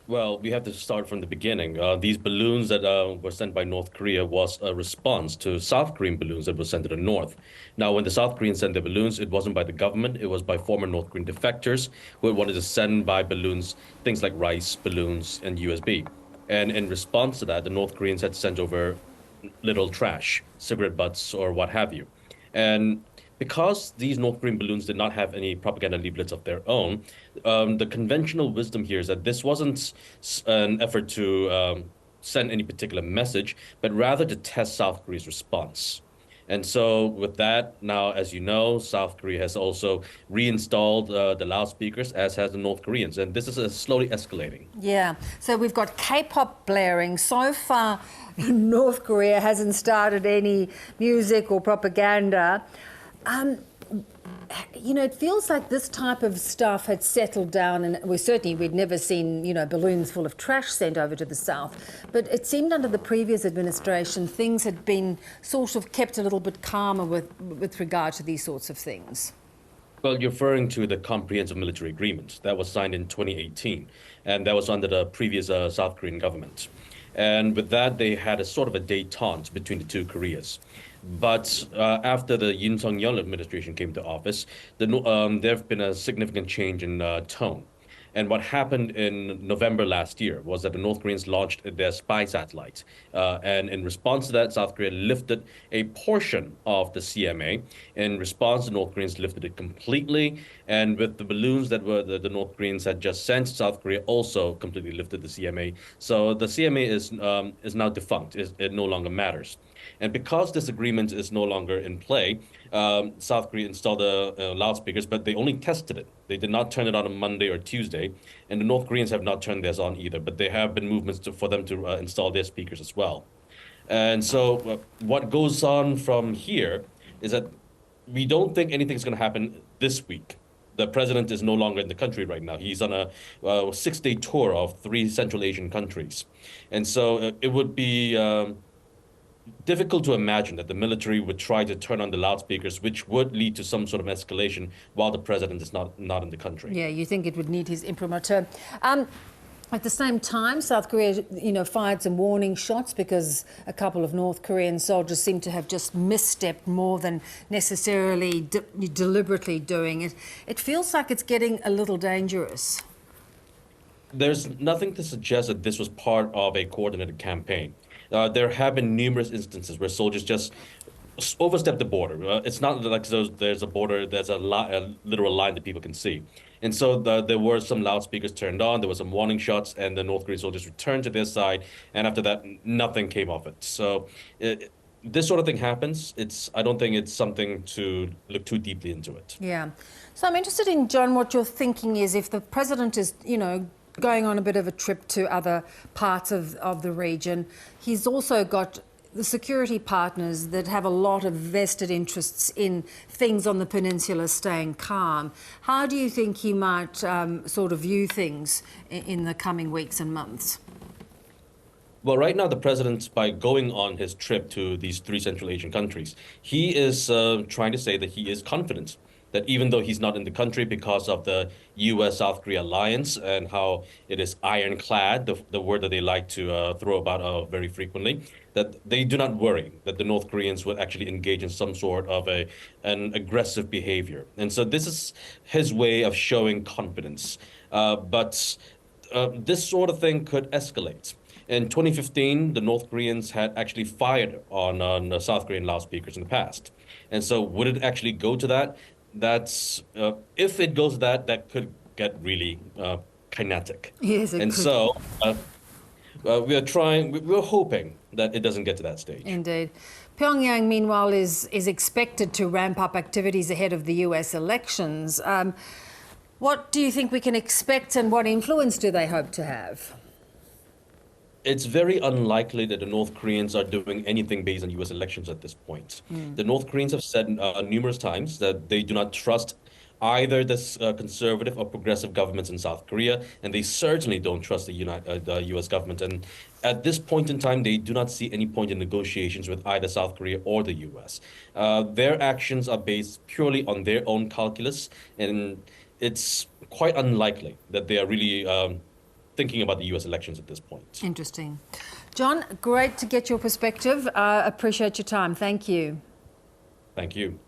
Well, we have to start from the beginning. These balloons that were sent by North Korea was a response to South Korean balloons that were sent to the north. Now, when the South Koreans sent their balloons, it wasn't by the government, it was by former North Korean defectors who wanted to send by balloons things like rice, balloons, and USB. And in response to that, the North Koreans had sent over little trash, cigarette butts, or what have you. And because these North Korean balloons did not have any propaganda leaflets of their own, the conventional wisdom here is that this wasn't an effort to send any particular message, but rather to test South Korea's response. And so, with that, now, as you know, South Korea has also reinstalled the loudspeakers, as has the North Koreans. And this is slowly escalating. Yeah, so we've got K-pop blaring. So far, North Korea hasn't started any music or propaganda. Um, it feels like this type of stuff had settled down, and we'd never seen, balloons full of trash sent over to the south. But it seemed under the previous administration, things had been sort of kept a little bit calmer with regard to these sorts of things. Well, you're referring to the Comprehensive Military Agreement that was signed in 2018, and that was under the previous South Korean government. And with that, they had a sort of a détente between the two Koreas. But after the Yoon Suk-yeol administration came to office, there have been a significant change in tone. And what happened in November last year was that the North Koreans launched their spy satellite. And in response to that, South Korea lifted a portion of the CMA. In response, the North Koreans lifted it completely. And with the balloons that the North Koreans had just sent, South Korea also completely lifted the CMA. So the CMA is now defunct. It no longer matters. And because this agreement is no longer in play, South Korea installed the loudspeakers, but they only tested it. They did not turn it on Monday or Tuesday, and the North Koreans have not turned theirs on either. But there have been movements for them to install their speakers as well. And so, what goes on from here is that we don't think anything's going to happen this week. The president is no longer in the country right now. He's on a 6-day tour of 3 Central Asian countries, and so it would be difficult to imagine that the military would try to turn on the loudspeakers, which would lead to some sort of escalation while the president is not in the country. Yeah, you think it would need his imprimatur. At the same time, South Korea, fired some warning shots because a couple of North Korean soldiers seem to have just misstepped more than necessarily deliberately doing it. It feels like it's getting a little dangerous. There's nothing to suggest that this was part of a coordinated campaign. There have been numerous instances where soldiers just overstep the border. It's not like there's a border, a literal line that people can see. And so there were some loudspeakers turned on, there were some warning shots, and the North Korean soldiers returned to their side. And after that, nothing came of it. So this sort of thing happens. I don't think it's something to look too deeply into it. Yeah. So I'm interested in, John, what your thinking is if the president is, going on a bit of a trip to other parts of the region. He's also got the security partners that have a lot of vested interests in things on the peninsula staying calm. How do you think he might sort of view things in the coming weeks and months? Well, right now, the president, by going on his trip to these 3 Central Asian countries, he is trying to say that he is confident that even though he's not in the country because of the U.S.-South Korea alliance and how it is ironclad, the word that they like to throw about very frequently, that they do not worry that the North Koreans would actually engage in some sort of an aggressive behavior. And so this is his way of showing confidence. But this sort of thing could escalate. In 2015, the North Koreans had actually fired on the South Korean loudspeakers in the past. And so would it actually go to that? If it goes to that, that could get really kinetic. Yes, it and could. so we're hoping that it doesn't get to that stage. Indeed. Pyongyang, meanwhile, is expected to ramp up activities ahead of the US elections. What do you think we can expect, and what influence do they hope to have? It's very unlikely that the North Koreans are doing anything based on U.S. elections at this point. The North Koreans have said numerous times that they do not trust either the conservative or progressive governments in South Korea, and they certainly don't trust the U.S. government. And at this point in time, they do not see any point in negotiations with either South Korea or the U.S. Their actions are based purely on their own calculus, and it's quite unlikely that they are really thinking about the US elections at this point. Interesting. John, great to get your perspective. Appreciate your time. Thank you. Thank you.